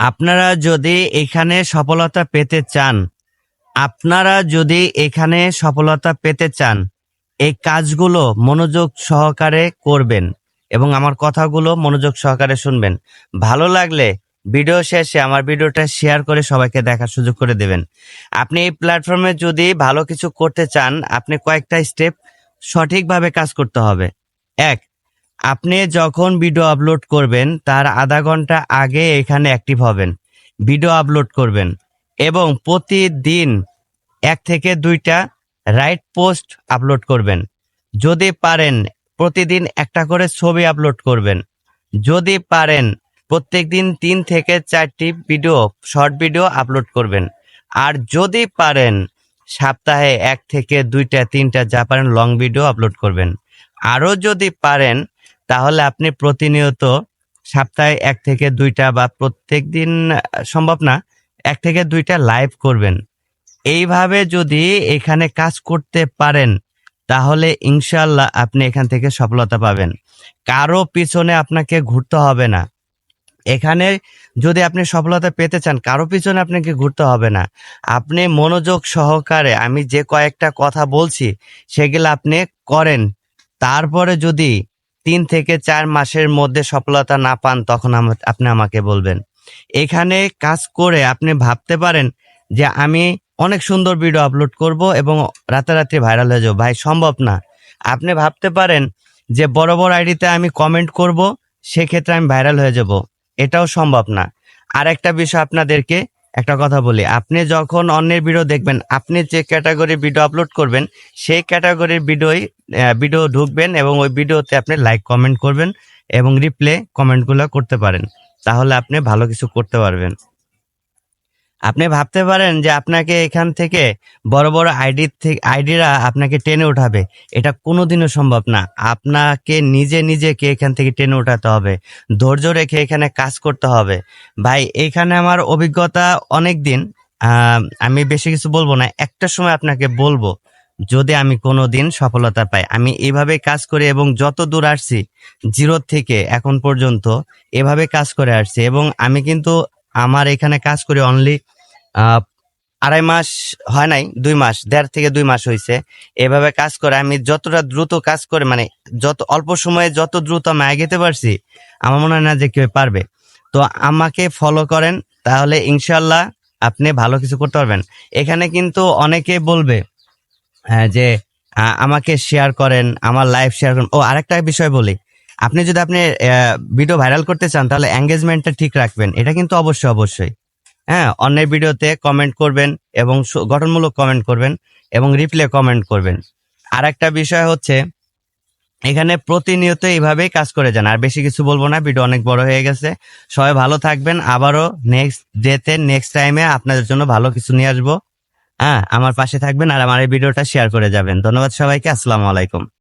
আপনারা যদি এখানে সফলতা পেতে চান, আপনারা যদি এখানে সফলতা পেতে চান, এই কাজগুলো মনোযোগ সহকারে করবেন এবং আমার কথাগুলো মনোযোগ সহকারে শুনবেন। ভালো লাগলে ভিডিও শেষে আমার ভিডিওটা শেয়ার করে সবাইকে দেখার সুযোগ করে দেবেন। আপনি এই প্ল্যাটফর্মে যদি ভালো কিছু করতে চান, আপনি কয়েকটা স্টেপ সঠিকভাবে কাজ করতে হবে। এক, আপনি যখন ভিডিও আপলোড করবেন তার আধা ঘন্টা আগে এখানে অ্যাক্টিভ হবেন, ভিডিও আপলোড করবেন এবং প্রতিদিন 1 থেকে 2টা রাইট পোস্ট আপলোড করবেন। যদি পারেন প্রতিদিন একটা করে ছবি আপলোড করবেন। যদি পারেন প্রত্যেকদিন 3 থেকে 4টি ভিডিও, শর্ট ভিডিও আপলোড করবেন। আর যদি পারেন সপ্তাহে 1 থেকে 2টা 3টা যা পারেন লং ভিডিও আপলোড করবেন। আরও যদি পারেন তাহলে আপনি প্রতিনিয়ত সপ্তাহে 1 থেকে 2টা বা প্রত্যেক দিন সম্ভব না, 1 থেকে 2টা লাইভ করবেন। এইভাবে যদি এখানে কাজ করতে পারেন তাহলে ইনশাল্লাহ আপনি এখান থেকে সফলতা পাবেন। কারো পিছনে আপনাকে ঘুরতে হবে না। এখানে যদি আপনি সফলতা পেতে চান, কারো পিছনে আপনাকে ঘুরতে হবে না। আপনি মনোযোগ সহকারে আমি যে কয়েকটা কথা বলছি সেগুলো আপনি করেন। তারপরে যদি 3 থেকে 4 মাসের মধ্যে সফলতা না পান তখন আপনি আমাকে বলবেন। এখানে কাজ করে আপনি ভাবতে পারেন যে আমি অনেক সুন্দর ভিডিও আপলোড করব এবং রাতারাতি ভাইরাল হয়ে যাব। ভাই, সম্ভব না। আপনি ভাবতে পারেন যে বড় বড় আইডিতে আমি কমেন্ট করব, সেক্ষেত্রে আমি ভাইরাল হয়ে যাব। এটাও সম্ভব না। আর একটা বিষয় আপনাদেরকে একটা কথা বলি, আপনি যখন অন্যের ভিডিও দেখবেন, আপনি যে ক্যাটাগরির ভিডিও আপলোড করবেন সেই ক্যাটাগরির ভিডিও ঢুকবেন এবং ওই ভিডিওতে আপনি লাইক কমেন্ট করবেন এবং রিপ্লে কমেন্টগুলো করতে পারেন। তাহলে আপনি ভালো কিছু করতে পারবেন। আপনি ভাবতে পারেন যে আপনাকে এখান থেকে বড় বড় আইডিরা আপনাকে টেনে উঠাবে। এটা কোনোদিনও সম্ভব না। আপনাকে নিজেকে এখান থেকে টেনে উঠাতে হবে। ধৈর্য রেখে এখানে কাজ করতে হবে। ভাই, এখানে আমার অভিজ্ঞতা অনেক দিন। আমি বেশি কিছু বলবো না। একটা সময় আপনাকে বলবো যদি আমি কোনোদিন সফলতা পাই। আমি এভাবে কাজ করি এবং যত দূর আসছি, 0 থেকে এখন পর্যন্ত এভাবে কাজ করে আসছি এবং আমি কিন্তু আমার এখানে কাজ করে অনলি 2.5 মাস হয় নাই, 2 মাস, 1.5 থেকে 2 মাস হয়েছে। এভাবে কাজ করে আমি যতটা দ্রুত কাজ করে, মানে যত অল্প সময়ে যত দ্রুত আমি এগোতে পারছি, আমার মনে হয় না যে কেউ পারবে। তো আমাকে ফলো করেন, তাহলে ইনশাল্লাহ আপনি ভালো কিছু করতে পারবেন। এখানে কিন্তু অনেকে বলবে যে আমাকে শেয়ার করেন, আমার লাইভ শেয়ার করেন। ও, আরেকটা বিষয় বলি, আপনি যদি ভিডিও ভাইরাল করতে চান তাহলে এঙ্গেজমেন্টটা ঠিক রাখবেন। এটা কিন্তু অবশ্যই। হ্যাঁ, অন্যের ভিডিওতে কমেন্ট করবেন এবং গঠনমূলক কমেন্ট করবেন এবং রিপ্লে কমেন্ট করবেন। আর একটা বিষয় হচ্ছে এখানে প্রতিনিয়ত এইভাবেই কাজ করে যান। আর বেশি কিছু বলবো না, ভিডিও অনেক বড় হয়ে গেছে। সবাই ভালো থাকবেন। আবারও নেক্সট টাইমে আপনাদের জন্য ভালো কিছু নিয়ে আসবো। হ্যাঁ, আমার পাশে থাকবেন আর আমার এই ভিডিওটা শেয়ার করে যাবেন। ধন্যবাদ সবাইকে। আসসালামু আলাইকুম।